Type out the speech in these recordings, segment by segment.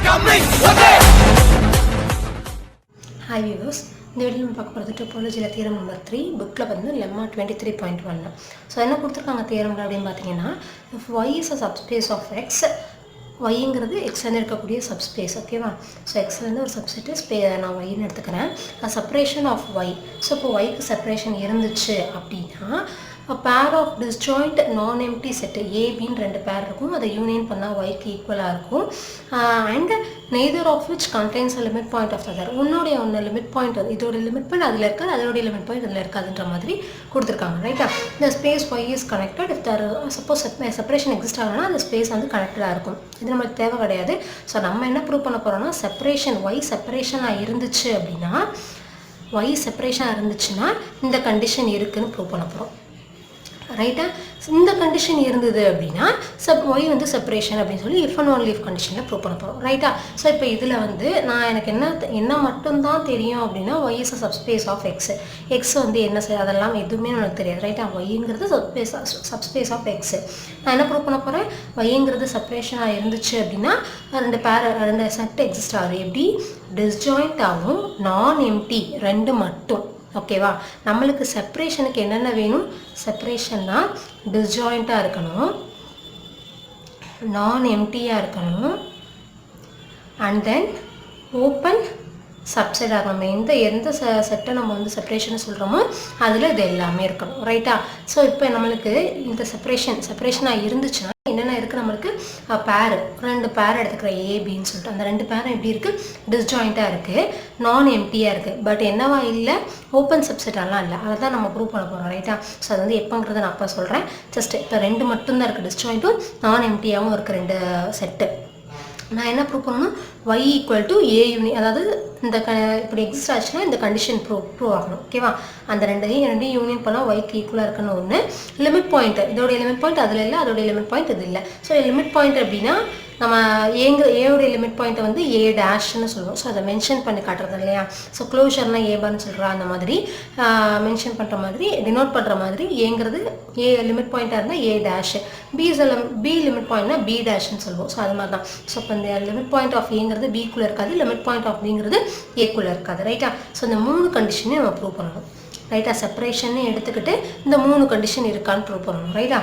Hi viewers, இந்த வீடியோவில் நம்ம பார்க்க போகிறது டோபாலஜியில் தியரம் நம்பர் 3 புக்கில் வந்து லெம்மா 23.1. ஸோ என்ன கொடுத்துருக்காங்க தியரங்கள் அப்படின்னு பார்த்தீங்கன்னா, if y is a subspace of x, yங்கிறது எக்ஸ்லேருந்து இருக்கக்கூடிய சப்ஸ்பேஸ், ஓகேவா? ஸோ எக்ஸ்லேருந்து ஒரு சப்செட்டு நான் ஒய்ன்னு எடுத்துக்கிறேன். Separation of Y. ஸோ இப்போ ஒய்க்கு செப்பரேஷன் இருந்துச்சு அப்படின்னா, pair of disjoint non empty set ஏபின்னு ரெண்டு பேர் இருக்கும், அதை யூனியன் பண்ணால் ஒய்க்கு ஈக்குவலாக இருக்கும். And neither of which contains a limit point of other. ஒன்று லிமிட் பாயிண்ட், இதோட லிமிட் பாயிண்ட் அதில் இருக்காது, அதோடைய லிமிட் பாயிண்ட் அதில் இருக்காதுன்ற மாதிரி கொடுத்துருக்காங்க, ரைட்டா? இந்த space Y is connected. If there suppose separation exist ஆகணும்னா அந்த ஸ்பேஸ் வந்து கனெக்டடாக இருக்கும். இது நம்மளுக்கு தேவை கிடையாது. ஸோ நம்ம என்ன ப்ரூவ் பண்ண போகிறோம்னா, செப்பரேஷன் ஒய் செப்பரேஷனாக இருந்துச்சு அப்படின்னா, ஒய் செப்பரேஷனாக இருந்துச்சுன்னா இந்த கண்டிஷன் இருக்குதுன்னு ப்ரூவ் பண்ண போகிறோம், ரைட்டா? இந்த கண்டிஷன் இருந்தது அப்படின்னா ஒய் வந்து செப்பரேஷன் அப்படின்னு சொல்லி இஃப் அண்ட் ஒன்லி இஃப் கண்டிஷனில் ப்ரூவ் பண்ண போகிறோம், ரைட்டா? ஸோ இப்போ இதில் வந்து எனக்கு என்ன மட்டும்தான் தெரியும் அப்படின்னா, Y is a subspace of X வந்து என்ன அதெல்லாம் எதுவுமே எனக்கு தெரியாது, ரைட்டா? ஒய்ங்கிறது சப்ஸ்பேஸ் ஆஃப் எக்ஸ். நான் என்ன ப்ரூவ் பண்ண போகிறேன், ஒய்ங்கிறது செப்பரேஷனாக இருந்துச்சு அப்படின்னா ரெண்டு செட் எக்ஸிஸ்ட் ஆகுது. எப்படி? டிஸ்ஜாயிண்ட் ஆகும், நான் எம்டி ரெண்டு மட்டும், ஓகேவா? நம்மளுக்கு செப்பரேஷனுக்கு என்னென்ன வேணும்? செப்பரேஷன்னா டிஸ்ஜாயிண்ட்டாக இருக்கணும், நான் எம்டியாக இருக்கணும், அண்ட் தென் ஓப்பன் சப்செட்டாக இருக்கணும். எந்த செட்டை நம்ம வந்து செப்பரேஷன் சொல்கிறோமோ அதில் இது எல்லாமே இருக்கணும், ரைட்டா? ஸோ இப்போ நம்மளுக்கு இந்த செப்பரேஷனாக இருந்துச்சுன்னா என்னென்ன இருக்குது, நம்மளுக்கு ரெண்டு பேர் எடுத்துக்கிறேன் ஏபின்னு சொல்லிட்டு. அந்த ரெண்டு பேரும் எப்படி இருக்குது? டிஸ்ஜாயிண்ட்டாக இருக்குது, நான் எம்டியாக இருக்குது. பட் என்னவா இல்லை? ஓப்பன் சப்செட்டெல்லாம் இல்லை. அதை தான் நம்ம ப்ரூவ் பண்ண போகிறோம், ரைட்டா? ஸோ அது வந்து எப்போங்கிறத நான் அப்போ சொல்கிறேன். ஜஸ்ட் இப்போ ரெண்டு மட்டும்தான் இருக்குது, டிஸ்ஜாயிண்ட்டும் நான் எம்டியாகவும் இருக்குது ரெண்டு செட்டு. நான் என்ன ப்ரூவ் பண்ணணும்? y equal to A union, அதாவது இந்த இப்படி எக்ஸிஸ்ட் ஆச்சுன்னா இந்த கண்டிஷன் ப்ரூவ் ஆகணும், ஓகேவா? அந்த ரெண்டையும் யூனியன் பண்ணால் ஒய்க்கு ஈக்குவலாக இருக்குன்னு ஒன்று. லிமிட் பாயிண்ட், இதோடைய லிமிட் பாயிண்ட் அதில் இல்லை, அதோடைய லிமிட் பாயிண்ட் இது இல்லை. ஸோ லிமிட் பாயிண்ட் அப்படின்னா நம்ம ஏவுடைய லிமிட் பாயிண்ட்டை வந்து ஏ டேஷ்னு சொல்லுவோம். ஸோ அதை மென்ஷன் பண்ணி காட்டுறது இல்லையா? ஸோ க்ளோஷர்னால் ஏபான்னு சொல்கிறா, அந்த மாதிரி மென்ஷன் பண்ணுற மாதிரி டினோட் பண்ணுற மாதிரி ஏங்கிறது ஏ லிமிட் பாயிண்ட்டாக இருந்தால் ஏ டேஷ், பி லிமிட் பாயிண்ட்னா பி டேஷ்னு சொல்லுவோம். ஸோ அது மாதிரி தான். ஸோ இப்போ இந்த லிமிட் பாயிண்ட் ஆஃப் ஏங்கிறது பிக்குள்ளே இருக்காது, லிமிட் பாயிண்ட் ஆஃப் பிங்கிறது ஏக்குள்ளே இருக்காது, ரைட்டா? ஸோ இந்த மூணு கண்டிஷனையும் நம்ம ப்ரூவ் பண்ணணும், ரைட்டா? செப்பரேஷன் எடுத்துக்கிட்டு இந்த மூணு கண்டிஷன் இருக்கான்னு ப்ரூவ் பண்ணணும், ரைட்டா?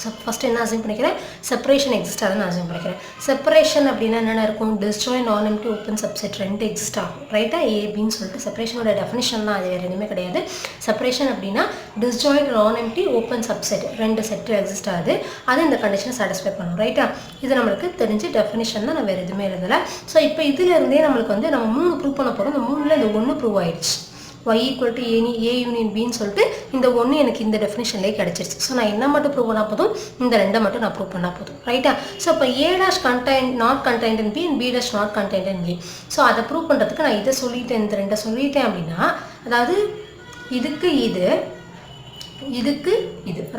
ஸோ ஃபஸ்ட்டு என்ன அசியூம் பண்ணிக்கிறேன்? செப்பரேஷன் எக்ஸிஸ்ட் ஆகுதுன்னு அசியூம் பண்ணிக்கிறேன். செப்பரேஷன் அப்படின்னா என்னென்ன இருக்கும்? Disjoint non empty open subset ரெண்டு எக்ஸிஸ்ட் ஆகும், ரைட்டா? ஏபின்னு சொல்லிட்டு செப்பரேஷனோட டெஃபினிஷன் தான், அது வேறு எதுவுமே கிடையாது. செப்பரேஷன் அப்படின்னா disjoint non empty open subset ரெண்டு செட்டு எக்ஸிஸ்ட் ஆகுது, அது இந்த கண்டிஷனை சாட்டிஸ்ஃபை பண்ணும், ரைட்டா? இது நம்மளுக்கு தெரிஞ்சு டெஃபினிஷன் தான், நான் வேறு எதுவுமே எழுதலை. ஸோ இப்போ இதுலேருந்தே நம்மளுக்கு வந்து நம்ம மூணு ப்ரூவ் பண்ண போகிறோம். இந்த மூணில் இந்த ஒன்று ப்ரூவ் ஆயிடுச்சு, y equal to A union பின்னு சொல்லிட்டு இந்த ஒன்று எனக்கு இந்த டெஃபினேஷன்லேயே கிடச்சிருச்சு. ஸோ நான் என்ன மட்டும் ப்ரூவ் பண்ணால் போதும்? இந்த ரெண்டை மட்டும் நான் ப்ரூவ் பண்ணால் போதும், ரைட்டா? ஸோ இப்போ A dash not contained in B and B dash not contained in A. So அதை ப்ரூவ் பண்ணுறதுக்கு நான் இதை சொல்லிட்டேன், இந்த ரெண்டை சொல்லிட்டேன் அப்படின்னா, அதாவது இதுக்கு இது,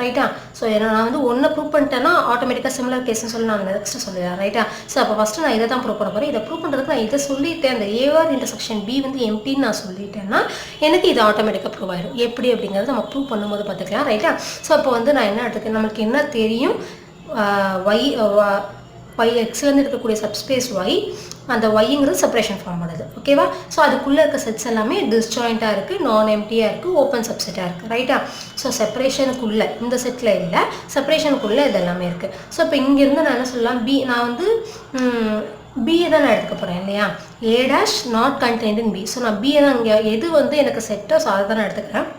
ரைட்டா? ஸோ நான் வந்து ஒன்றை ப்ரூவ் பண்ணிட்டேன்னா ஆட்டோமேட்டிக்காக சிமிலர் கேஸ்ன்னு சொல்லி நான் நெக்ஸ்ட்டு சொல்லிடுறேன், ரைட்டா? ஸோ அப்போ ஃபஸ்ட்டு நான் இதை தான் ப்ரூவ் பண்ண போகிறேன். இதை ப்ரூவ் பண்ணுறதுக்கு நான் இதை சொல்லிட்டேன், அந்த ஏஆர் இன்டர்செக்ஷன் பி வந்து எம்டின்னு நான் சொல்லிட்டேன்னா எனக்கு இது ஆட்டோமேட்டிக்காக ப்ரூவ் ஆயிடும். எப்படி அப்படிங்கிறது நம்ம ப்ரூவ் பண்ணும்போது பார்த்துக்கலாம், ரைட்டா? ஸோ அப்போ வந்து நான் என்ன எடுத்துக்கேன், நம்மளுக்கு என்ன தெரியும்? ஒய் எக்ஸ்லேருந்து இருக்கக்கூடிய சப்ஸ்பேஸ் ஒய், அந்த ஒய்ங்கிறது செப்பரேஷன் ஃபார்ம் பண்ணுது, ஓகேவா? ஸோ அதுக்குள்ளே இருக்க செட்ஸ் எல்லாமே டிஸ்ஜாயிண்ட்டாக இருக்குது, நான் எம்டியாக இருக்குது, ஓப்பன் சப்செட்டாக இருக்குது, ரைட்டா? ஸோ செப்பரேஷனுக்குள்ளே இந்த செட்டில் இல்லை, செப்பரேஷனுக்குள்ளே இது எல்லாமே இருக்குது. ஸோ இப்போ இங்கேருந்து நான் என்ன சொல்லலாம்? நான் வந்து பியை தான் நான் எடுத்துக்க போகிறேன், இல்லையா? A dash not contained in B. So நான் பியை தான் இங்கே எது வந்து எனக்கு செட்டோ, ஸோ அதை தான் நான் எடுத்துக்கிறேன்.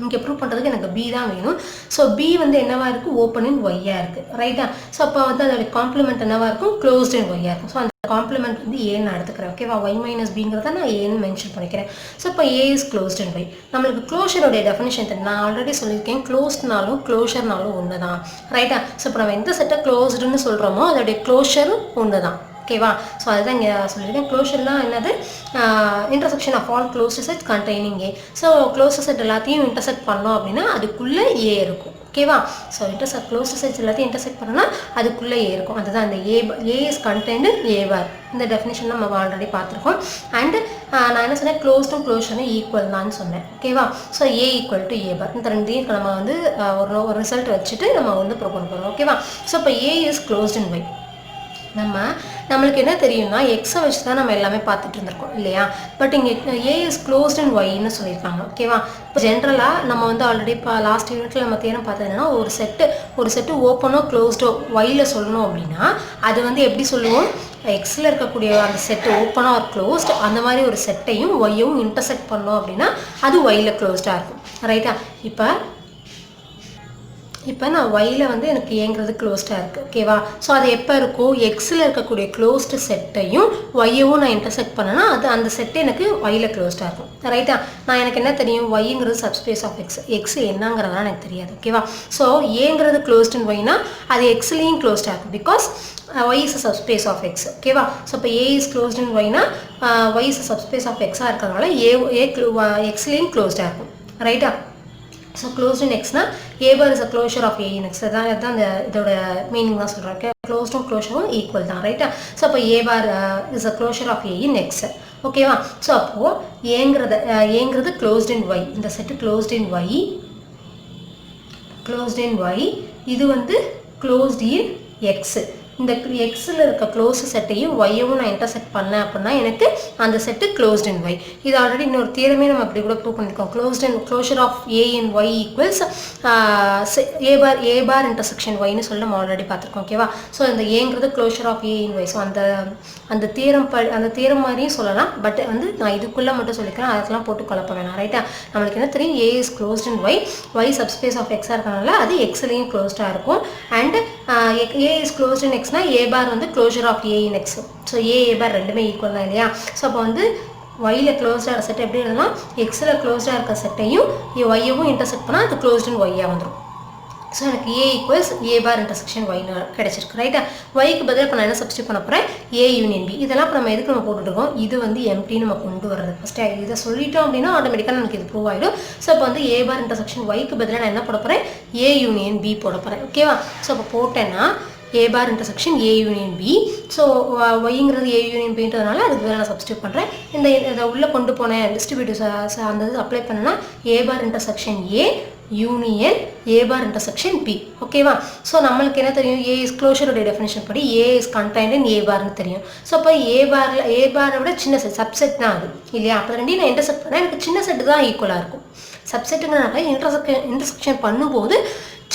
இங்கே ப்ரூவ் பண்ணுறதுக்கு எனக்கு பி தான் வேணும். ஸோ பி வந்து என்னவாக இருக்குது? ஓப்பன் இன் ஒய்யாக இருக்குது, ரைட்டா? ஸோ அப்போ வந்து அதோடைய காம்ப்ளிமெண்ட் என்னவாக இருக்கும்? க்ளோஸ்ட் இன் ஒய்யாக இருக்கும். ஸோ அந்த காம்ப்ளிமெண்ட் வந்து ஏன்னு நான் எடுத்துக்கிறேன், ஓகேவா? ஒய் மைனஸ் பிங்கிறத நான் ஏன்னு மென்ஷன் பண்ணிக்கிறேன். ஸோ இப்போ ஏ இஸ் க்ளோஸ்ட் இன் ஒய். நம்மளுக்கு க்ளோஷருடைய டெஃபினேஷன் தெரியும், நான் ஆல்ரெடி சொல்லியிருக்கேன், க்ளோஸ்ட்னாலும் க்ளோஷர்னாலும் ஒன்று தான், ரைட்டா? ஸோ இப்போ நம்ம எந்த செட்டை க்ளோஸ்டுன்னு சொல்கிறோமோ அதோடைய க்ளோஷரும் ஒன்று தான், ஓகேவா? ஸோ அதுதான் இங்கே சொல்லியிருக்கேன். க்ளோஷர்லாம் என்னது? Intersection of all closed set containing A. So closed set எல்லாத்தையும் இன்டர்செக்ட் பண்ணோம் அப்படின்னா அதுக்குள்ளே ஏ இருக்கும், ஓகேவா? ஸோ க்ளோஸ்டு செட்ஸ் எல்லாத்தையும் இன்டர்செக்ட் பண்ணோன்னா அதுக்குள்ளே ஏ இருக்கும். அதுதான் இந்த ஏ இஸ் கண்டெய்ன்டு ஏவார். இந்த டெஃபினேஷன் நம்ம ஆல்ரெடி பார்த்துருக்கோம். அண்டு நான் என்ன சொன்னேன்? க்ளோஸ்டும் க்ளோஷரும் ஈக்குவல் தான் சொன்னேன், ஓகேவா? So A equal to A பார். இந்த ரெண்டையும் நம்ம வந்து ஒரு ரிசல்ட் வச்சுட்டு நம்ம வந்து ப்ரூவ் பண்ண போகிறோம், ஓகேவா? ஸோ இப்போ ஏ இஸ் க்ளோஸ்ட் இன் ஒய். நம்மளுக்கு என்ன தெரியும்னா எக்ஸை வச்சு தான் நம்ம எல்லாமே பார்த்துட்டு இருந்திருக்கோம் இல்லையா. பட் இங்கே ஏ இஸ் க்ளோஸ்ட் அண்ட் ஒய்ன்னு சொல்லியிருக்காங்க. ஓகேவா. இப்போ ஜென்ரலாக நம்ம வந்து ஆல்ரெடி இப்போ லாஸ்ட் யூனிட்ல நம்ம தேரம் பார்த்தது என்னன்னா ஒரு செட்டு ஓப்பனோ க்ளோஸ்டோ ஒய்யில் சொல்லணும் அப்படின்னா அது வந்து எப்படி சொல்லுவோம், எக்ஸில் இருக்கக்கூடிய அந்த செட்டு ஓப்பனாக ஒரு க்ளோஸ்ட் அந்த மாதிரி ஒரு செட்டையும் ஒய்யும் இன்டர்செக்ட் பண்ணோம் அப்படின்னா அது ஒய்யில் க்ளோஸ்டாக இருக்கும். ரைட்டா. இப்போ நான் ஒயில் வந்து எனக்கு ஏங்கிறது க்ளோஸ்டாக இருக்குது. ஓகேவா. ஸோ அது எப்போ இருக்கும், எக்ஸில் இருக்கக்கூடிய க்ளோஸ்டு செட்டையும் ஒய்யவும் நான் இன்டர்செக்ட் பண்ணேன்னா அது அந்த செட்டு எனக்கு ஒயில் க்ளோஸ்டாக இருக்கும். ரைட்டா. நான் எனக்கு என்ன தெரியும், ஒய்ங்கிறது சப்ஸ்பேஸ் ஆஃப் எக்ஸ் என்னங்கிறதுலாம் எனக்கு தெரியாது. ஓகேவா. ஸோ ஏங்கிறது க்ளோஸ்ட் அண்ட் ஒய்னா அது எக்ஸ்லேயும் க்ளோஸ்டாக இருக்கும் because y is a subspace of x. ஓகேவா. ஸோ இப்போ a is closed in y னா y is a subspace of x இருக்கிறதுனால எக்ஸ்லேயும் க்ளோஸ்டாக இருக்கும். ரைட்டா. ஸோ க்ளோஸ்ட் இன் எக்ஸ்னா a bar is a closure of a in x. அதுதான் அந்த இதோட மீனிங் தான் சொல்கிறேன். ஓகே. க்ளோஸ்டும் க்ளோஷரும் ஈக்குவல் தான். ரைட்டா. ஸோ அப்போ a bar is a closure of a in x. ஓகேவா. ஸோ அப்போது ஏங்கிறது க்ளோஸ்ட் இன் y, இந்த செட்டு க்ளோஸ்ட் இன் y, இது வந்து க்ளோஸ்ட் இன் எக்ஸ். இந்த எக்ஸில் இருக்க க்ளோஸ் செட்டையும் ஒய்யவும் நான் இன்டர்செக்ட் பண்ணேன் அப்படின்னா எனக்கு அந்த செட்டு க்ளோஸ்ட் இன் ஒய். இது ஆல்ரெடி இன்னொரு தியரமே நம்ம அப்படி கூட ப்ரூவ் பண்ணியிருக்கோம். Closure of A in Y equals A bar intersection ஒய்னு சொல்லி நம்ம ஆல்ரெடி பார்த்துருக்கோம். ஓகேவா. ஸோ இந்த ஏங்கிறது closure of A in Y. So அந்த தியரம் மாதிரியும் சொல்லலாம். பட் வந்து நான் இதுக்குள்ளே மட்டும் சொல்லிக்கிறேன், அதெல்லாம் போட்டு குழப்ப வேணாம். ரைட்டா. நம்மளுக்கு என்ன தெரியும், A is closed in Y subspace of எக்ஸாக இருக்கனால அது எக்ஸ்லேயும் க்ளோஸ்டாக இருக்கும். And A is closed in எக்ஸ்னா ஏ பார் வந்து closure of A in X. So A bar ரெண்டுமே ஈக்குவல் தான் இல்லையா. ஸோ அப்போ வந்து ஒயில் க்ளோஸ்டாக இருக்க செட் எப்படி இருந்ததுன்னா எக்ஸில் க்ளோஸ்டாக இருக்க செட்டையும் ஒய்யவும் இன்டர்செக்ட் பண்ணால் அது க்ளோஸ்ட் இன் ஒய்யாக வந்துடும். ஸோ எனக்கு ஏ ஈக்குவல்ஸ் ஏ பார் இன்டர்செக்ஷன் ஒய்னு கிடச்சிருக்கு. ரைட்டா. ஒய்க்கு பதிலாக இப்போ நான் என்ன சப்ஸ்டியூட் பண்ண போகிறேன், ஏ யூனியன் பி. இதெல்லாம் இப்போ நம்ம எதுக்கு நம்ம போட்டுருக்கோம், இது வந்து எம்டி நம்ம கொண்டு வர்றது. ஃபஸ்ட்டு இதை சொல்லிட்டோம் அப்படின்னா ஆட்டோமேட்டிக்காக நமக்கு இது ப்ரூவ் ஆகிடும். ஸோ இப்போ வந்து ஏ பார் இன்டர்செக்ஷன் ஒய்க்கு பதிலாக நான் என்ன போட போகிறேன், ஏ யூனியன் பி போட போகிறேன். ஓகேவா. ஸோ இப்போ போட்டேன்னா A bar intersection A union B. So ஒய்ங்கிறது ஏ யூனியன் பின்றதுனால அதுக்கு வேறு நான் சப்ஸ்டியூட் பண்ணுறேன். இதை உள்ளே கொண்டு போனேன் டிஸ்ட்ரிபியூட்டிவ் அந்த இது அப்ளை பண்ணேன்னா A bar intersection A union A bar intersection B. ஓகேவா. ஸோ நம்மளுக்கு என்ன தெரியும், ஏ இஸ் க்ளோஷருடைய டெஃபினேஷன் படி ஏ இஸ் கண்டைன்ட் இன் ஏ பார்னு தெரியும். ஸோ அப்போ ஏ பாரை விட சின்ன செட் சப்செட் தான் அது இல்லையா. அப்போ ரெண்டையும் நான் இன்டர்செக்ட் பண்ணேன், எனக்கு சின்ன செட்டு தான் ஈக்குவலாக இருக்கும். சப்செட்டுங்கிறனால இன்டர்செக்ஷன் பண்ணும்போது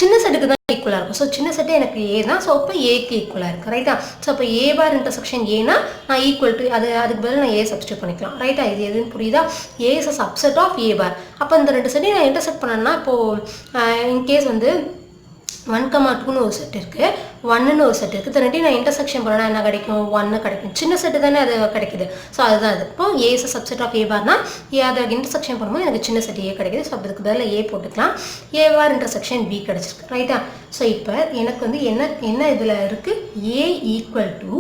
சின்ன செட்டுக்கு தான் ஈக்குவலாக இருக்கும். ஸோ சின்ன செட்டு எனக்கு ஏ தான். ஸோ அப்போ ஏக்கு ஈக்குவலாக இருக்குது. ரைட்டா. ஸோ அப்போ ஏ பார் இன்டர்செக்ஷன் ஏனா நான் ஈக்குவல் டு அதுக்கு பதில் நான் ஏ சப்ஸ்டியூட் பண்ணிக்கலாம். ரைட்டா. இது எதுன்னு புரியுதா, ஏ is a subset of A பார். அப்போ இந்த ரெண்டு செட்டையும் நான் இன்டர்செக்ட் பண்ணேன்னா இப்போது இன்கேஸ் வந்து 1,2ன்னு ஒரு செட் இருக்குது, 1ன்னு ஒரு செட் இருக்குது. ரெண்டையும் நான் இன்டர்செக்ஷன் பண்ணால் என்ன கிடைக்கும், 1 கிடைக்கும். சின்ன செட்டு தானே அது கிடைக்குது. ஸோ அதுதான் அது. இப்போ ஏ இஸ் சப்செட் ஆஃப் ஏ பார்னா அதை இன்டர்செக்ஷன் பண்ணும்போது எனக்கு சின்ன செட் ஏ கிடைக்குது. ஸோ அதுக்கு பதில் ஏ போட்டுக்கலாம். ஏ பார் இன்டர்செக்ஷன் பி கிடச்சிருக்கு. ரைட்டா. ஸோ இப்போ எனக்கு வந்து என்ன இதில் இருக்குது, A equal to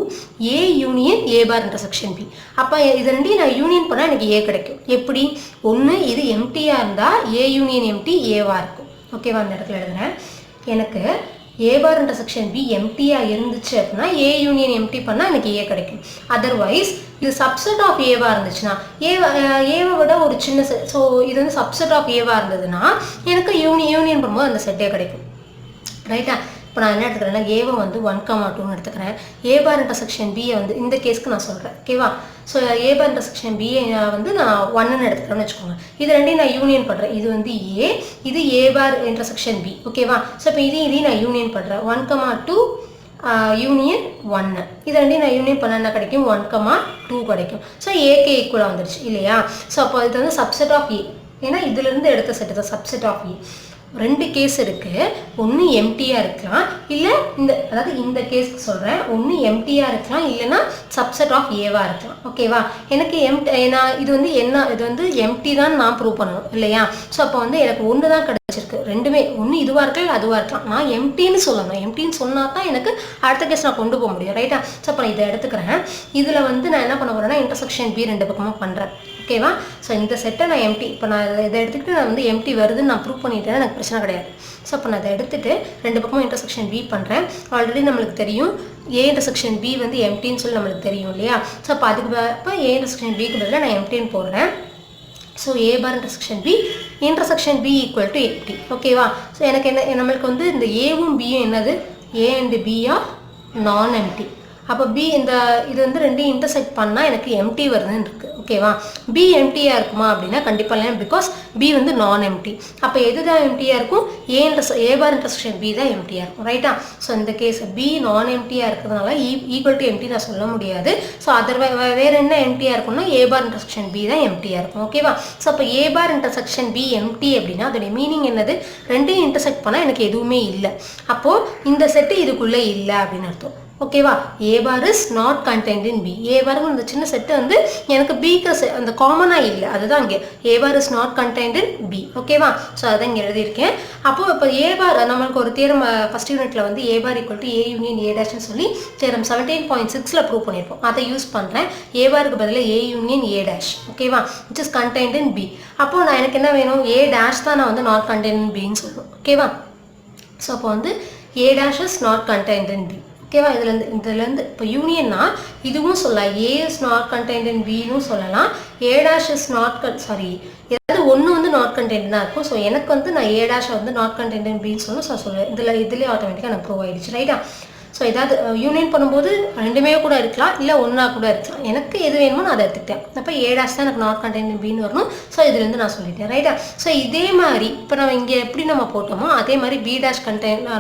A union A bar intersection B. அப்போ இது ரெண்டையும் நான் யூனியன் பண்ணால் எனக்கு ஏ கிடைக்கும். எப்படி, ஒன்று இது எம்டியாக இருந்தால் ஏ யூனியன் எம்டி ஏவாக இருக்கும். ஓகேவா. அந்த இடத்துல எழுதுகிறேன். எனக்கு ஏ பார் இன்டர்செக்ஷன் பி எம்டியாக இருந்துச்சு அப்படின்னா ஏ யூனியன் எம்டி பண்ணால் எனக்கு ஏ கிடைக்கும். அதர்வைஸ் இது சப்செட் ஆஃப் ஏவாக இருந்துச்சுன்னா ஏவை விட ஒரு சின்ன செட். ஸோ இது வந்து சப்செட் ஆஃப் ஏவாக இருந்ததுன்னா எனக்கு யூனியன் பண்ணும்போது அந்த செட்டே கிடைக்கும். ரைட்டா. இப்போ நான் என்ன எடுத்துக்கிறேன்னா ஏவை வந்து 1,2ன்னு எடுத்துக்கிறேன். ஏ பார் இன்டர்செக்ஷன் பியை வந்து இந்த கேஸ்க்கு நான் சொல்கிறேன். ஓகேவா. ஸோ ஏ பார் இன்டர்செக்ஷன் பியை வந்து நான் 1ன்னு எடுத்துக்கிறேன்னு வச்சுக்கோங்க. இது ரெண்டையும் நான் யூனியன் பண்ணுறேன். இது வந்து ஏ, இது ஏ பார் இன்டர்செக்ஷன் பி. ஓகேவா. ஸோ இப்போ இதையும் நான் யூனியன் பண்ணுறேன். 1,2 யூனியன் 1. இது ரெண்டையும் நான் யூனியன் பண்ண என்ன கிடைக்கும், 1,2 கிடைக்கும். ஸோ ஏக்கு ஈக்குவலாக வந்துடுச்சு இல்லையா. ஸோ அப்போ இது வந்து சப்செட் ஆஃப் ஏ, ஏன்னா இதுலேருந்து எடுத்த செட்டு தான் சப்செட் ஆஃப் ஏ. ரெண்டு கேஸ் இருக்குது, ஒன்று எம்டியாக இருக்கலாம், இல்லை அதாவது இந்த கேஸ்க்கு சொல்கிறேன், ஒன்று எம்டியாக இருக்கலாம், இல்லைன்னா சப்செட் ஆஃப் ஏவாக இருக்கலாம். ஓகேவா. எனக்கு இது வந்து எம்டி தான் நான் ப்ரூவ் பண்ணணும் இல்லையா. ஸோ அப்போ வந்து எனக்கு ஒன்று தான் கிடைச்சிருக்கு. ரெண்டுமே ஒன்று இதுவாக இருக்கலாம், இல்லை அதுவாக இருக்கலாம். நான் எம்டின்னு சொல்லணும். எம்டின்னு சொன்னால் தான் எனக்கு அடுத்த கேஸ் நான் கொண்டு போக முடியும். ரைட்டா. ஸோ அப்போ நான் இதை எடுத்துக்கிறேன். இதில் வந்து நான் என்ன பண்ண போகிறேன்னா இன்டர்செக்ஷன் பி ரெண்டு பக்கமாக பண்ணுறேன். ஓகேவா. ஸோ இந்த செட்டை நான் எம்டி, இப்போ நான் இதை எடுத்துக்கிட்டு நான் வந்து எம்டி வருதுன்னு நான் ப்ரூவ் பண்ணிட்டேன்னா எனக்கு பிரச்சனை கிடையாது. ஸோ அப்போ நான் இதை எடுத்துகிட்டு ரெண்டு பக்கமும் இன்டர்செக்ஷன் பி பண்ணுறேன். ஆல்ரெடி நம்மளுக்கு தெரியும் ஏ இன்டர்செக்ஷன் பி வந்து எம்டின்னு சொல்லி நம்மளுக்கு தெரியும் இல்லையா. ஸோ அப்போ அதுக்கு ஏ இன்டர்செக்ஷன் பிக்கு பதிலாக நான் எம்டின்னு போடுறேன். So A bar intersection B equal to empty. ஓகேவா. ஸோ எனக்கு நம்மளுக்கு வந்து இந்த ஏவும் பியும் என்னது, A and B are non empty. அப்போ பி இந்த இது வந்து ரெண்டையும் இன்டர்செக்ட் பண்ணால் எனக்கு எம்டி வருதுன்னு இருக்குது. ஓகேவா, பி எம்டியாக இருக்குமா அப்படின்னா கண்டிப்பாக இல்லை, பிகாஸ் பி வந்து நான் எம்டி. அப்போ எது தான் எம்டியாக இருக்கும், ஏ பார் இன்டர்செக்ஷன் பி தான் எம்டியாக இருக்கும். ரைட்டா, ஸோ இந்த கேஸ் பி நான் எம்டியாக இருக்கிறதுனால ஈக்குவல் டு எம்டி நான் சொல்ல முடியாது. ஸோ வேறு என்ன எம்டியாக இருக்கும்னா ஏ பார் இன்டர்செக்ஷன் பி தான் எம்டியாக இருக்கும். ஓகேவா, ஸோ அப்போ ஏ பார் இன்டர்செக்ஷன் பி எம்டி அப்படின்னா அதோடைய மீனிங் என்னது, ரெண்டையும் இன்டர்செக்ட் பண்ணால் எனக்கு எதுவுமே இல்லை, அப்போது இந்த செட்டு இதுக்குள்ளே இல்லை அப்படின்னு அர்த்தம். ஓகேவா, A bar is not contained in B. A bar அந்த சின்ன செட்டு வந்து எனக்கு பிக்கு அந்த காமனாக இல்லை, அதுதான் இங்கே A bar is not contained in B. ஓகேவா, ஸோ அதான் இங்கே எழுதியிருக்கேன். அப்போது இப்போ ஏ பார் நம்மளுக்கு ஒரு தியரம் ஃபஸ்ட் யூனிட்டில் வந்து A bar equal to A union A டேஷ்னு சொல்லி தியரம் 17.6 ப்ரூவ் பண்ணியிருப்போம். அதை யூஸ் பண்ணுறேன். ஏ பாருக்கு பதிலாக ஏ யூனியன் ஏ டேஷ். ஓகேவா, which is contained in B. அப்போது நான் எனக்கு என்ன வேணும், ஏ டேஷ் தான் நான் வந்து நாட் கண்டெய்ன்ட் இன் பின்னு சொல்லணும். ஓகேவா, ஸோ அப்போ வந்து A dash is not contained in B. ஓகேவா, இதுலேருந்து இப்போ யூனியன்னா இதுவும் சொல்லலாம், A is not contained in பின்னு சொல்லலாம், ஏ டேஷ் இஸ் நாட் ஏதாவது ஒன்று வந்து நாட் கண்டெய்ன்ட் தான் இருக்கும். ஸோ எனக்கு வந்து நான் ஏ டேஷை வந்து நாட் கண்டெய்ன்ட் இன் பின்னு சொல்லணும். ஸோ சொல்லுவேன் இதுலேயே ஆட்டோமேட்டிக்காக எனக்கு ப்ரூவ் ஆகிடுச்சு. ரைட்டா, ஸோ ஏதாவது யூனியன் பண்ணும்போது ரெண்டுமே கூட இருக்கலாம், இல்லை ஒன்றா கூட இருக்கலாம். எனக்கு எது வேணுமோ நான் அதை எடுத்துக்கிட்டேன். அப்போ ஏ டேஷ் தான் எனக்கு நாட் கண்டெய்ன்ட் பின்னு வரணும். ஸோ இதுலேருந்து நான் சொல்லிட்டேன். ரைட்டா, ஸோ இதே மாதிரி இப்போ நம்ம இங்கே எப்படி நம்ம போட்டோமோ அதே மாதிரி பி டேஷ்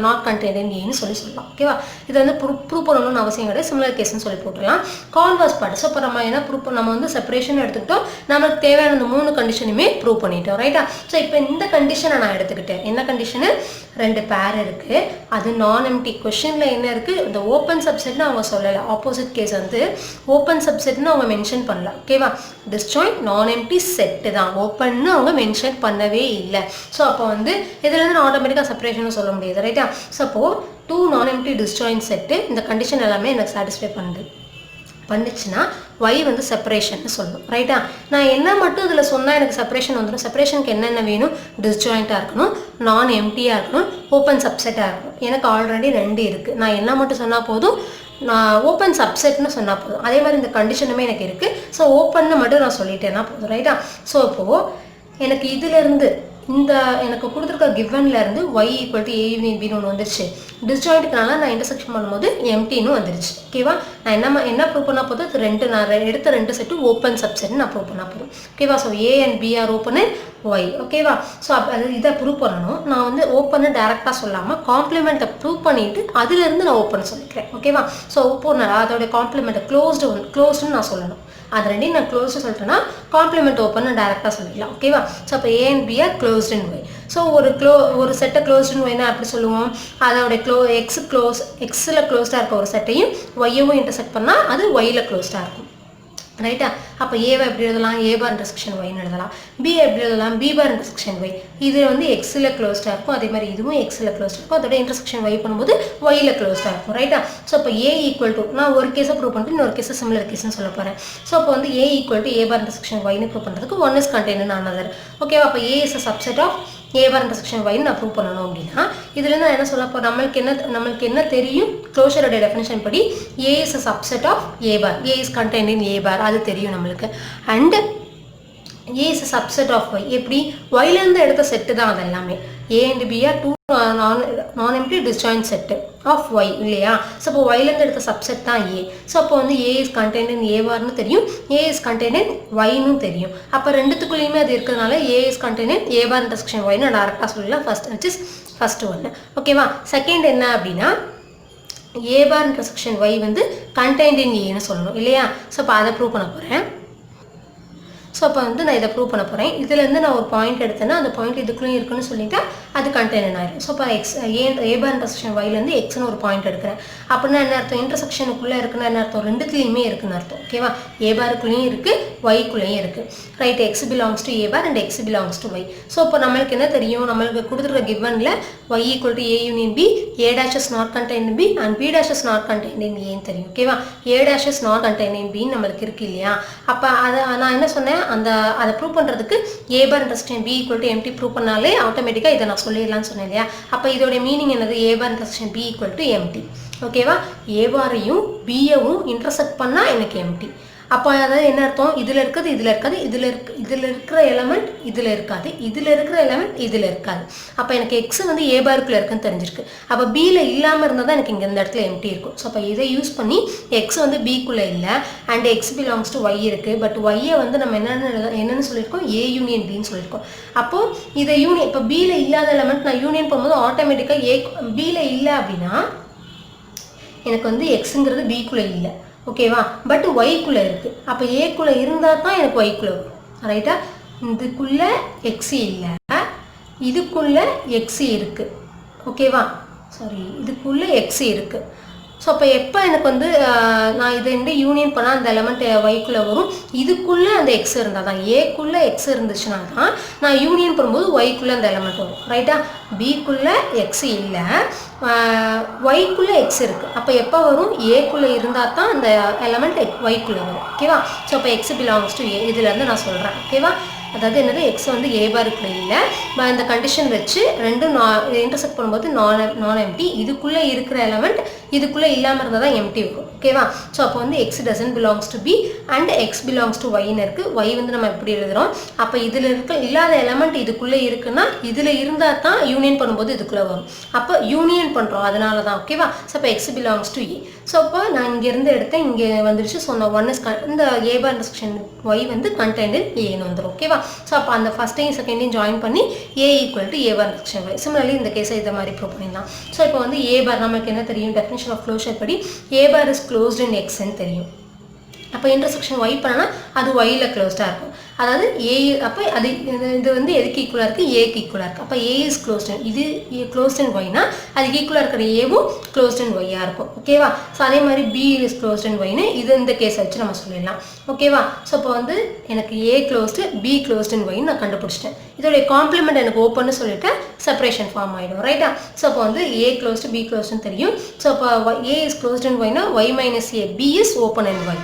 நாட் கண்டெய்ன்ட் ஏன்னு சொல்லலாம். ஓகேவா, இது வந்து ப்ரூவ் பண்ணணும்னு அவசியம் கிடையாது, சிமிலர் கேஸ்ன்னு சொல்லி போட்டுடலாம். கான்வர்ஸ் பார்ட், ஸோ இப்போ நம்ம என்ன ப்ரூவ் நம்ம வந்து செப்பரேஷன் எடுத்துக்கிட்டோம், நமக்கு தேவையான அந்த 3 கண்டிஷனுமே ப்ரூவ் பண்ணிட்டோம். ரைட்டா, ஸோ இப்போ இந்த கண்டிஷனை நான் எடுத்துக்கிட்டேன். என்ன கண்டிஷனு, 2 பேர் இருக்குது, அது நான் எம்டி. கொஸ்டினில் என்ன இருக்குது, இந்த ஓப்பன் சப்செட்னு அவங்க சொல்லலை. ஆப்போசிட் கேஸ் வந்து ஓப்பன் சப்செட்னு அவங்க மென்ஷன் பண்ணல. ஓகேவா, டிஸ்ஜாயிண்ட் நான் எம்டி செட்டு தான், ஓப்பன்னு அவங்க மென்ஷன் பண்ணவே இல்லை. ஸோ அப்போ வந்து இதுலேருந்து நான் ஆட்டோமேட்டிக்காக செப்பரேஷனும் சொல்ல முடியாது. ரைட்டா, ஸோ அப்போது 2 நான் எம்டி டிஸ்ஜாயிண்ட் செட்டு, இந்த கண்டிஷன் எல்லாமே எனக்கு சாட்டிஸ்ஃபை பண்ணுச்சுன்னா y வந்து செப்பரேஷன் சொல்லணும். ரைட்டா, நான் என்ன மட்டும் இதில் சொன்னால் எனக்கு செப்பரேஷன் வந்துடும். செப்பரேஷனுக்கு என்னென்ன வேணும், டிஸ்ஜாயிண்ட்டாக இருக்கணும், நான் எம்டியாக இருக்கணும், ஓப்பன் சப்செட்டாக இருக்கணும். எனக்கு ஆல்ரெடி 2 இருக்குது. நான் என்ன மட்டும் சொன்னால் போதும், நான் ஓப்பன் சப்செட்னு சொன்னால் போதும். அதே மாதிரி இந்த கண்டிஷனுமே எனக்கு இருக்குது. ஸோ ஓப்பன்னு மட்டும் நான் சொல்லிட்டேன்னா போதும். ரைட்டா, ஸோ இப்போது எனக்கு இதிலேருந்து இந்த எனக்கு கொடுத்துருக்க கிவன்லேருந்து y equal to A union பின்னு ஒன்று வந்துருச்சு. டிஸ்ஜாயிண்ட்டுக்குனால நான் இன்டர்செக்ஷன் பண்ணும்போது எம்டின்னு வந்துருச்சு. ஓகேவா, நான் என்ன ப்ரூவ் பண்ணால் போதும், அது நான் எடுத்த 2 செட்டு ஓப்பன் சப்செட்னு நான் ப்ரூவ் பண்ணால் போதும். ஓகேவா, so A and B are open and Y. ஓகேவா, ஸோ அது இதை ப்ரூவ் பண்ணணும். நான் வந்து ஓப்பன்னு டேரெக்டாக சொல்லாமல் காம்ப்ளிமெண்ட்டை ப்ரூவ் பண்ணிவிட்டு அதுலேருந்து நான் ஓப்பன் சொல்லிக்கிறேன். ஓகேவா, ஸோ ஓப்பன் அதோட காம்ப்ளிமெண்ட்டை க்ளோஸ்டுன்னு நான் சொல்லணும். அது ரெண்டையும் நான் க்ளோஸ்டு சொல்லிட்டேன்னா காம்ப்ளிமெண்ட் ஓப்பன் டேரெக்டாக சொல்லிக்கலாம். ஓகேவா, ஸோ அப்போ A and B are closed in Y. So ஒரு செட்டை க்ளோஸ்ட் இன் ஒய்னா அப்படி சொல்லுவோம், அதோட எக்ஸில் க்ளோஸ்டாக இருக்க ஒரு செட்டையும் ஒய்யவும் இன்டர்செக்ட் பண்ணால் அது ஒய்யில் க்ளோஸ்டாக இருக்கும். ரைட்டா, அப்போ ஏவை எப்படி எழுதலாம், ஏ பார் இன்டர்செக்ஷன் ஒய்னு எழுதலாம். பி எப்படி எழுதலாம், பி பார் இன்டர்செக்ஷன் ஒய். இது வந்து எக்ஸில் க்ளோஸ்டாக இருக்கும், அதே மாதிரி இதுவும் எக்ஸில் க்ளோஸ்டாக இருக்கும், அதோட இன்டர்செக்ஷன் ஒய் பண்ணும்போது ஒய்யில் க்ளோஸ்டாக இருக்கும். ரைட்டா, ஸோ இப்போ ஏ ஈக்குவல் டு நான் ஒரு கேஸை ப்ரூவ் பண்ணிட்டு இன்னொரு கேஸை சிமிலர் கேஸ்ன்னு சொல்ல போகிறேன். ஸோ அப்போ வந்து A equal to A bar intersection ஒய்னு ப்ரூவ் பண்ணுறதுக்கு 1 இஸ் கண்டெய்ன்ட் இன் அனதர். ஓகேவா, அப்போ A is a subset of A bar intersection ஒய்னு நான் ப்ரூவ் பண்ணணும் அப்படின்னா இதுலேருந்து நான் என்ன சொல்ல போகிறேன், நம்மளுக்கு என்ன தெரியும், க்ளோஷரோட டெஃபினேஷன் படி A is a subset of A bar, A is contained in A bar, அது தெரியும் நம்மளுக்கு. And A is a subset of Y. எப்படி, ஒய்லேருந்து எடுத்த செட்டு தான் அது எல்லாமே. ஏ and B are 2 non empty disjoint set of Y இல்லையா. ஸோ அப்போ ஒய்லேருந்து எடுத்த சப்செட் தான் ஏ. ஸோ அப்போ வந்து ஏ இஸ் கண்டெய்ன்ட் இன் ஏ பார்னு தெரியும், ஏ இஸ் கண்டெய்ன்ட் இன் ஒய்னு தெரியும். அப்போ ரெண்டுத்துக்குள்ளேயுமே அது இருக்கிறதுனால A is contained in A bar intersection ஒய்னு டேரெக்டாக சொல்லலாம். ஃபர்ஸ்ட் ஒன்று. ஓகேவா, செகண்ட் என்ன அப்படின்னா ஏ பார் இன்டர்செக்ஷன் ஒய் வந்து கண்டெய்ன்ட் இன் ஏன்னு சொல்லணும் இல்லையா. ஸோ அப்போ அதை ப்ரூவ் பண்ண போகிறேன். ஸோ அப்போ வந்து நான் இதை ப்ரூவ் பண்ண போகிறேன். இதுலேருந்து நான் ஒரு பாயிண்ட் எடுத்தேன்னா அந்த பாயிண்ட் இதுக்குள்ளேயும் இருக்குன்னு சொல்லிவிட்டு அது கண்டெய்ன் ஆயிடும். ஸோ இப்போ ஏ பார் இன்டர்செக்ஷன் ஒய்லேருந்து எக்ஸ்னு ஒரு பாயிண்ட் எடுக்கிறேன். அப்படின்னா என்ன அர்த்தம், இன்டர்செக்ஷனுக்குள்ளே இருக்குன்னா என்ன அர்த்தம், ரெண்டுத்துலேயுமே இருக்குன்னு அர்த்தம். ஓகேவா, ஏ பாருக்குள்ளேயும் இருக்குது, ஒய்க்குள்ளேயும் இருக்குது. Right, X belongs to A bar and X belongs to Y. So இப்போ நம்மளுக்கு என்ன தெரியும், நம்மளுக்கு கொடுத்துருக்க கிவனில் Y equal to A union B, A dash is not contained B and B dash is not contained in ஏன்னு தெரியும். ஓகேவா, A dash is not contained in பின்னு நம்மளுக்கு இருக்கு இல்லையா. அப்போ நான் என்ன சொன்னேன், அதை ப்ரூவ் பண்ணுறதுக்கு A bar intersection B equal to empty prove பண்ணாலே ஆட்டோமேட்டிக்காக இதை நான் சொல்லிடலாம்னு சொன்னேன் இல்லையா. அப்போ இதோட மீனிங் என்னது, A bar intersection B equal to empty. ஓகேவா, ஏ பாரையும் பியவும் இன்டர்செக்ட் பண்ணால் எனக்கு எம்டி. அப்போ அதாவது என்ன அர்த்தம், இதில் இருக்கிறது இதில் இருக்காது, இதில் இருக்கிற எலமெண்ட் இதில் இருக்காது, இதில் இருக்கிற எலமெண்ட் இதில் இருக்காது. அப்போ எனக்கு எக்ஸ் வந்து ஏ பாருக்குள்ளே இருக்குன்னு தெரிஞ்சிருக்கு. அப்போ பியில் இல்லாமல் இருந்தால் தான் எனக்கு இங்கே இந்த இடத்துல எம்டி இருக்கும். ஸோ அப்போ இதை யூஸ் பண்ணி எக்ஸ் வந்து பிக்குள்ளே இல்லை and X belongs to Y இருக்குது. பட் ஒய்யை வந்து நம்ம என்னென்னு சொல்லியிருக்கோம், ஏ யூனியன் பின்னு சொல்லியிருக்கோம். அப்போது இதை யூனியன் இப்போ பியில் இல்லாத எலமெண்ட் நான் யூனியன் பண்ணும்போது ஆட்டோமேட்டிக்காக பியில் இல்லை அப்படின்னா எனக்கு வந்து எக்ஸுங்கிறது பிக்குள்ளே இல்லை, ஓகேவா, பட் ஒய்க்குள்ளே இருக்குது. அப்போ ஏக்குள்ளே இருந்தால் தான் எனக்கு ஒய்க்குள்ளே வரும், ரைட்டா. இதுக்குள்ளே எக்ஸு இல்லை, இதுக்குள்ளே எக்ஸு இருக்குது, ஓகேவா, சாரி இதுக்குள்ளே எக்ஸு இருக்குது. ஸோ அப்போ எப்போ எனக்கு வந்து நான் இதை வந்து யூனியன் பண்ணால் அந்த எலமெண்ட் ஒய்க்குள்ளே வரும், இதுக்குள்ளே அந்த எக்ஸ் இருந்தால் தான், ஏக்குள்ளே எக்ஸ் இருந்துச்சுன்னா தான் நான் யூனியன் பண்ணும்போது ஒய்க்குள்ளே அந்த எலமெண்ட் வரும், ரைட்டா. பிக்குள்ளே எக்ஸ் இல்லை, ஒய்க்குள்ளே எக்ஸ் இருக்குது. அப்போ எப்போ வரும், ஏக்குள்ளே இருந்தால் தான் அந்த எலமெண்ட் ஒய்க்குள்ளே வரும், ஓகேவா. ஸோ அப்போ எக்ஸ் பிலாங்ஸ் டு ஏ, இதுலேருந்து நான் சொல்கிறேன், ஓகேவா. அதாவது என்னது, எக்ஸ் வந்து ஏ பாருக்குள்ளே இல்லை, இந்த கண்டிஷன் வச்சு ரெண்டும் இன்டர்செக்ட் பண்ணும்போது நான் எம்டி, இதுக்குள்ளே இருக்கிற எலமெண்ட் இதுக்குள்ளே இல்லாமல் இருந்தால் தான் எம்டி வரும், ஓகேவா. ஸோ அப்போ வந்து X doesn't belongs to B and X belongs to ஒய்ன்னு இருக்குது. ஒய் வந்து நம்ம எப்படி எழுதுகிறோம், அப்போ இதில் இல்லாத எலமெண்ட் இதுக்குள்ளே இருக்குன்னா இதில் இருந்தால் தான் யூனியன் பண்ணும்போது இதுக்குள்ளே வரும். அப்போ யூனியன் பண்ணுறோம், அதனால தான், ஓகேவா. ஸோ அப்போ X belongs to A. So அப்போ நான் இங்கேருந்து எடுத்தேன், இங்கே வந்துடுச்சு. ஸோ நான் இந்த ஏ பார் இன்டர்செக்ஷன் ஒய் வந்து கண்டெய்ன்ட் இன் ஏன்னு வந்துடும், ஓகேவா. ஸோ அப்போ அந்த ஃபஸ்ட்டையும் செகண்டையும் ஜாயின் பண்ணி A equal to A bar intersection Y. Similarly இந்த கேஸை இதை மாதிரி ப்ரூவ் பண்ணிடலாம். ஸோ இப்போ வந்து ஏ பார் நமக்கு என்ன தெரியும், டெஃபினிஷன் ஆஃப் க்ளோஷர் படி ஏ பார் இஸ் க்ளோஸ்ட் இன் எக்ஸ்ன்னு தெரியும். அப்போ இன்டர்செக்ஷன் ஒய் பண்ணனா அது ஒயில் க்ளோஸ்டாக இருக்கும். அதாவது ஏ, அப்போ அது இது வந்து எதுக்கு ஈக்குவலாக இருக்குது, ஏக்கு ஈக்குவலாக இருக்குது. அப்போ ஏ இஸ் க்ளோஸ்ட் இன், இது க்ளோஸ்ட் இன் ஒய்னா அதுக்கு ஈக்குவலாக இருக்கிற ஏவும் க்ளோஸ்ட் இன் ஒய்யாக இருக்கும், ஓகேவா. ஸோ அதே மாதிரி பி இஸ் க்ளோஸ்ட் இன் ஒய்னு இது இந்த கேஸை வச்சு நம்ம சொல்லிடலாம், ஓகேவா. ஸோ இப்போ வந்து எனக்கு ஏ க்ளோஸ்டு பி க்ளோஸ்ட் இன் ஒய்னு நான் கண்டுபிடிச்சிட்டேன். இதோடைய காம்ப்ளிமெண்ட் எனக்கு ஓப்பன்னு சொல்லிட்டு செப்பரேஷன் ஃபார்ம் ஆகிடும், ரைட்டா. ஸோ அப்போ வந்து ஏ க்ளோஸ்டு பி க்ளோஸ்டுன்னு தெரியும். ஸோ அப்போ ஏ இஸ் க்ளோஸ்ட் இன் ஒய்னா Y minus A, B is open in Y.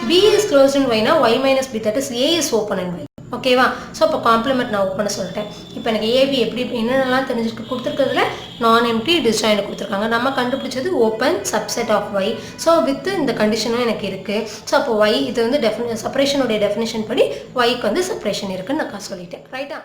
B is closed in y னா y minus b, that is A is open in y, ஓகேவா. So அப்போ complement நான் open சொல்லிட்டேன். இப்போ எனக்கு AB எப்படி என்னென்னலாம் தெரிஞ்சிருக்கு, கொடுத்துருக்கிறதுல நான் எம்டி டிஸ்ஜாயின் கொடுத்துருக்காங்க. நம்ம கண்டுபிடிச்சது open subset of Y. So with இந்த கண்டிஷனும் எனக்கு இருக்குது. ஸோ அப்போ ஒய் இது வந்து செப்பரேஷனுடைய டெஃபினேஷன் படி ஒய்க்கு வந்து செப்பரேஷன் இருக்குன்னு நான் சொல்லிட்டேன், ரைட்டா.